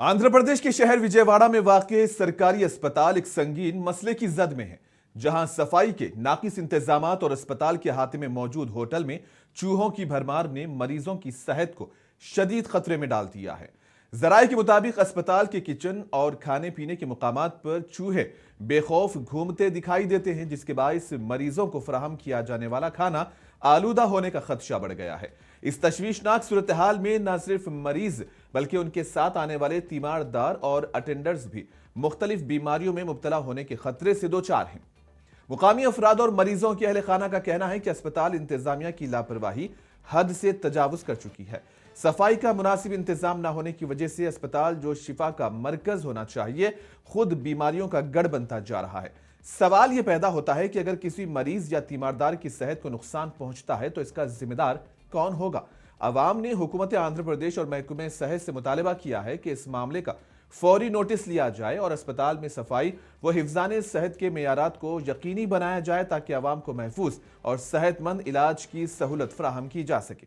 आंध्र प्रदेश के शहर विजयवाड़ा में वाक़ सरकारी अस्पताल एक संगीन मसले की जद में है, जहां सफाई के नाकिस इंतजामात और अस्पताल के अहाते में मौजूद होटल में चूहों की भरमार ने मरीजों की सेहत को शदीद खतरे में डाल दिया है। जराये के मुताबिक अस्पताल के किचन और खाने पीने के मुकामात पर चूहे बेखौफ घूमते दिखाई देते हैं, जिसके बायस मरीजों को फराहम किया जाने वाला खाना आलूदा होने का खदशा बढ़ गया है। इस तशवीशनाक सूरत हाल में न सिर्फ मरीज बल्कि उनके साथ आने वाले तीमारदार और अटेंडर्स भी मुख्तलिफ बीमारियों में मुब्तला होने के खतरे से दो चार हैं। मुकामी अफराद और मरीजों के अहले खाना का कहना है कि अस्पताल इंतजामिया की लापरवाही हद से तजावुज कर चुकी है। सफाई का मुनासिब इंतजाम न होने की वजह से अस्पताल, जो शिफा का मरकज होना चाहिए, खुद बीमारियों का गढ़ बनता जा रहा है। सवाल यह पैदा होता है कि अगर किसी मरीज या तीमारदार की सेहत को नुकसान पहुंचता है तो इसका जिम्मेदार कौन होगा? अवाम ने हुकूमत आंध्र प्रदेश और महकमे सेहत से मुतालबा किया है कि इस मामले का फौरी नोटिस लिया जाए और अस्पताल में सफाई व हिफ्ज़ाने सेहत के मेयारात को यकीनी बनाया जाए, ताकि अवाम को महफूज और सेहतमंद इलाज की सहूलत फराहम की जा सके।